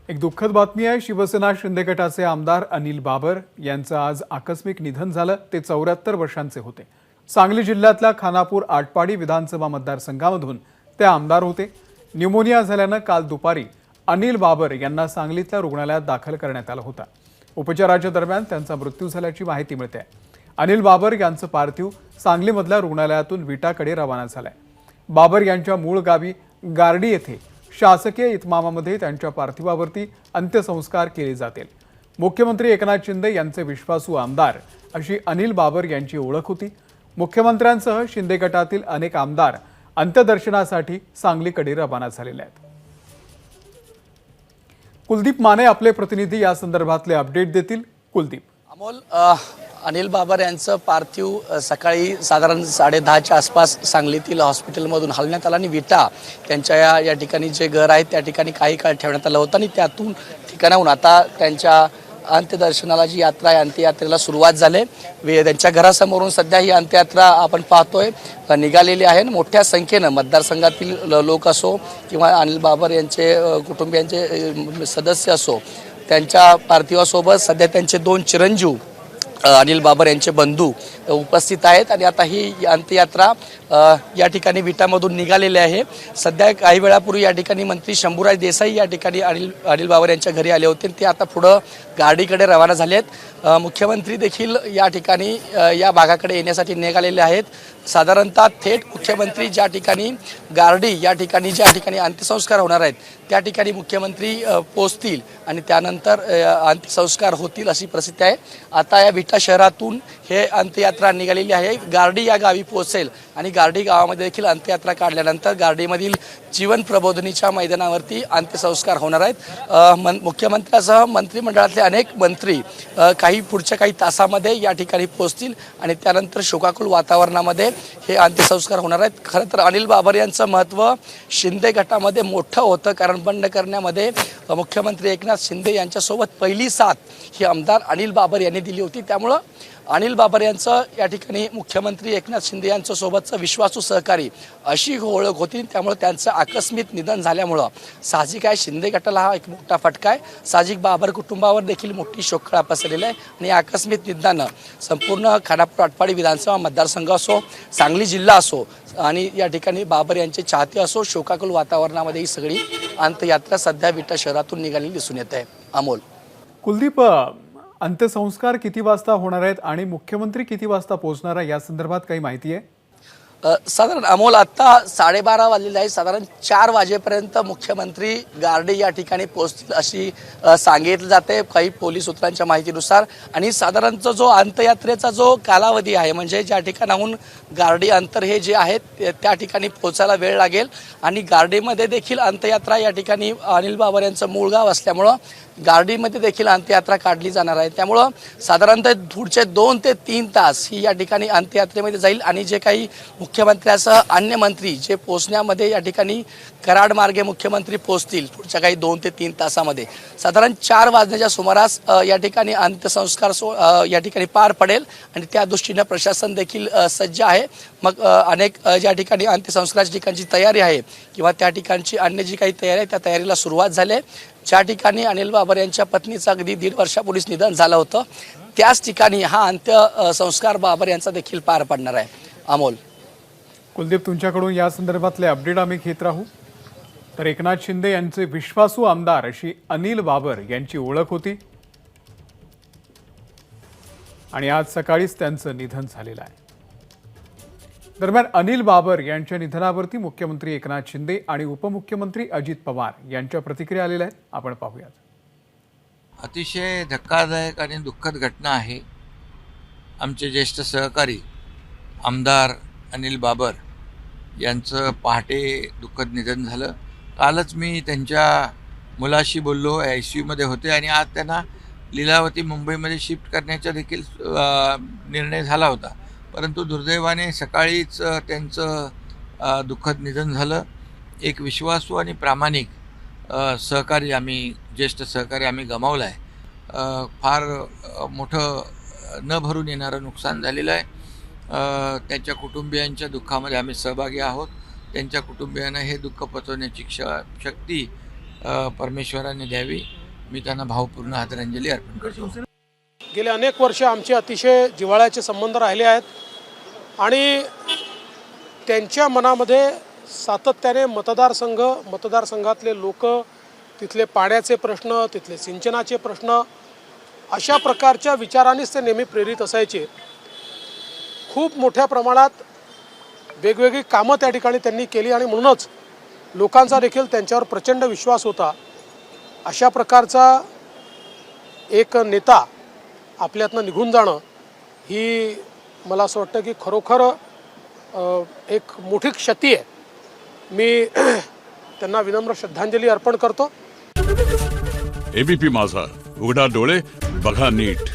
एक दुःखद बातमी आहे। शिवसेना शिंदे गटाचे आमदार अनिल बाबर यांचं आज आकस्मिक निधन झालं। ते 74 वर्षांचे होते। सांगली जिल्ह्यातल्या खानापूर आटपाडी विधानसभा मतदारसंघामधून ते आमदार होते। न्यूमोनिया झाल्यानं काल दुपारी अनिल बाबर यांना सांगलीतल्या रुग्णालयात दाखल करण्यात आलं होतं। उपचाराच्या दरम्यान त्यांचा मृत्यू झाल्याची माहिती मिळते। अनिल बाबर यांचं पार्थिव सांगलीमधल्या रुग्णालयातून विटाकडे रवाना झालंय। बाबर यांच्या मूळ गावी गार्डी येथे शासकीय इतमामामध्ये त्यांच्या पार्थिवावरती अंत्यसंस्कार केले जातील। मुख्यमंत्री एकनाथ शिंदे यांचे विश्वासू आमदार अशी अनिल बाबर यांची ओळख होती। मुख्यमंत्र्यांसह शिंदे गटातील अनेक आमदार अंत्यदर्शनासाठी सांगलीकडे रवाना झालेले आहेत। कुलदीप माने आपले प्रतिनिधी या संदर्भातले अपडेट देतील। कुलदीप। अमोल, अनिल बाबर यांचं पार्थिव सकाळी साधारण 10:30च्या आसपास सांगलीतील हॉस्पिटलमधून हलवण्यात आलं आणि विटा त्यांच्या या ठिकाणी जे घर आहे त्या ठिकाणी काही काळ ठेवण्यात आलं होतं आणि त्यातून ठिकाणाहून आता त्यांच्या अंत्यदर्शनाला जी यात्रा आहे अंत्ययात्रेला सुरुवात झाली। त्यांच्या घरासमोरून सध्या ही अंत्ययात्रा आपण पाहतोय निघालेली आहे। मोठ्या संख्येनं मतदारसंघातील लोक असो किंवा अनिल बाबर यांचे कुटुंबियांचे सदस्य असो त्यांच्या पार्थिवासोबत सध्या त्यांचे 2 चिरंजीव अनिल बाबर यांचे बंधू उपस्थित आहेत आणि आता ही अंत्ययात्रा या ठिकाणी विटामधून निघालेली आहे। सध्या काही वेळापूर्वी या ठिकाणी मंत्री शंभूराज देसाई या ठिकाणी अनिल बाबर यांच्या घरी आले होते। ते आता पुढे गाडीकडे रवाना झाले आहेत। मुख्यमंत्री देखील या ठिकाणी या भागाकडे येण्यासाठी निघालेले आहेत। साधारणतः थेट मुख्यमंत्री ज्या ठिकाणी गार्डी या ठिकाणी ज्या ठिकाणी अंत्यसंस्कार होणार आहेत त्या ठिकाणी मुख्यमंत्री पोहोचतील आणि त्यानंतर अंत्यसंस्कार होतील अशी परिस्थिती आहे। आता या विटा शहरातून हे अंत्ययात्रा निघालेली आहे। गार्डी या गावी पोहोचेल आणि गार्डी गावामध्ये देखील अंत्ययात्रा काढल्यानंतर गार्डीमधील जीवन प्रबोधिनीच्या मैदानावरती अंत्यसंस्कार होणार आहेत। मुख्यमंत्र्यांसह मंत्रिमंडळातले अनेक मंत्री पुढच्या काही तासामध्ये या ठिकाणी पोहोचतील आणि त्यानंतर शोकाकुल वातावरणामध्ये हे अंत्यसंस्कार होणार आहेत। खरं तर अनिल बाबर यांचं महत्त्व शिंदे गटामध्ये मोठं होतं, कारण बंड करण्यामध्ये मुख्यमंत्री एकनाथ शिंदे यांच्यासोबत पहिली साथ ही आमदार अनिल बाबर यांनी दिली होती। त्यामुळं अनिल बाबर यांचं या ठिकाणी मुख्यमंत्री एकनाथ शिंदे यांच्या सोबतचं विश्वासू सहकारी अशी ओळख होती। त्यामुळे त्यांचं आकस्मिक निधन झाल्यामुळं साहजिक आहे शिंदे गटाला हा एक मोठा फटका आहे। साहजिक बाबर कुटुंबावर देखील मोठी शोककळा पसरलेली आहे आणि आकस्मिक निधनानं संपूर्ण खानापूर आटपाडी विधानसभा मतदारसंघ असो, सांगली जिल्हा असो आणि या ठिकाणी बाबर यांचे चाहते असो, शोकाकुल वातावरणामध्ये ही सगळी अंत्ययात्रा सध्या विटा शहरातून निघालेली दिसून येत आहे। अमोल। कुलदीप, अंत्यसंस्कार किती वाजता होणार आहेत आणि मुख्यमंत्री किती वाजता पोहोचणार आहे या संदर्भात काही माहिती आहे? साधारण अमोल आता 12:30 वाजलेले आहे। साधारण 4 वाजेपर्यंत मुख्यमंत्री गार्डी या ठिकाणी पोहोचतील अशी सांगितलं जाते काही पोलीस सूत्रांच्या माहितीनुसार। आणि साधारणतः जो अंत्ययात्रेचा जो कालावधी आहे म्हणजे ज्या ठिकाणाहून गार्डी अंतर हे जे आहेत त्या ठिकाणी पोहोचायला वेळ लागेल आणि गार्डीमध्ये देखील अंत्ययात्रा या ठिकाणी अनिल बाबर यांचं मूळ गाव असल्यामुळं गार्डीमध्ये देखील अंत्ययात्रा काढली जाणार आहे। त्यामुळं साधारणतः पुढचे 2 ते 3 तास ही या ठिकाणी अंत्ययात्रेमध्ये जाईल आणि जे काही मुख्यमंत्र्यासह अन्य मंत्री जे पोहोचण्यामध्ये या ठिकाणी कराड मार्गे मुख्यमंत्री पोहोचतील पुढच्या काही 2 ते 3 तासामध्ये। साधारण 4 वाजण्याच्या सुमारास या ठिकाणी अंत्यसंस्कार या ठिकाणी पार पडेल आणि त्या दृष्टीने प्रशासन देखील सज्ज आहे। मग अनेक ज्या ठिकाणी अंत्यसंस्काराच्या ठिकाणची तयारी आहे किंवा त्या ठिकाणची अन्य जी काही तयारी आहे त्या तयारीला सुरुवात झाली आहे। ज्या ठिकाणी अनिल बाबर यांच्या पत्नीचं अगदी 1.5 वर्षापूर्वीच निधन झालं होतं त्याच ठिकाणी हा अंत्यसंस्कार बाबर यांचा देखील पार पडणार आहे। अमोल। कुलदीप, तुमच्याकडून या संदर्भातले अपडेट आम्ही घेत राहू। तर एकनाथ शिंदे यांचे विश्वासू आमदार अशी अनिल बाबर यांची ओळख होती आणि आज सकाळीच त्यांचं निधन झालेलं आहे। दरम्यान अनिल बाबर यांच्या निधनावरती मुख्यमंत्री एकनाथ शिंदे आणि उपमुख्यमंत्री अजित पवार यांच्या प्रतिक्रिया आलेल्या आहेत, आपण पाहूयात। अतिशय धक्कादायक आणि दुःखद घटना आहे। आमचे ज्येष्ठ सहकारी आमदार अनिल बाबर यांचं पहाटे दुःखद निधन झालं। कालच मी त्यांच्या मुलाशी बोललो, ICUमध्ये होते आणि आज त्यांना लीलावती मुंबईमध्ये शिफ्ट करण्याचा देखील निर्णय झाला होता, परंतु दुर्दैवाने सकाळीच त्यांचं दुःखद निधन झालं। एक विश्वासू आणि प्रामाणिक सहकारी ज्येष्ठ सहकारी आम्ही गमावला आहे। फार मोठं न भरून येणारं नुकसान झालेलं आहे। त्यांच्या कुटुंबियांच्या दुःखामध्ये आम्ही सहभागी आहोत। त्यांच्या कुटुंबियांना हे दुःख पचवण्याची शक्ती परमेश्वराने द्यावी, मी त्यांना भावपूर्ण आदरांजली अर्पण करतो. गेले अनेक वर्ष आमचे अतिशय जिव्हाळ्याचे संबंध राहिले आहेत आणि त्यांच्या मनामध्ये सातत्याने मतदारसंघातले लोक, तिथले पाण्याचे प्रश्न, तिथले सिंचनाचे प्रश्न, अशा प्रकारच्या विचारांनीच ते नेहमी प्रेरित असायचे. खूप मोठ्या प्रमाणात वेगवेगळी कामं त्या ठिकाणी त्यांनी केली आणि म्हणूनच लोकांचा देखील त्यांच्यावर प्रचंड विश्वास होता. अशा प्रकारचा एक नेता आपल्यातनं निघून जाणं ही मला असं वाटतं की खरोखर एक मोठी क्षती आहे. मी त्यांना विनम्र श्रद्धांजली अर्पण करतो. एबीपी माझा, उघडा डोळे बघा नीट.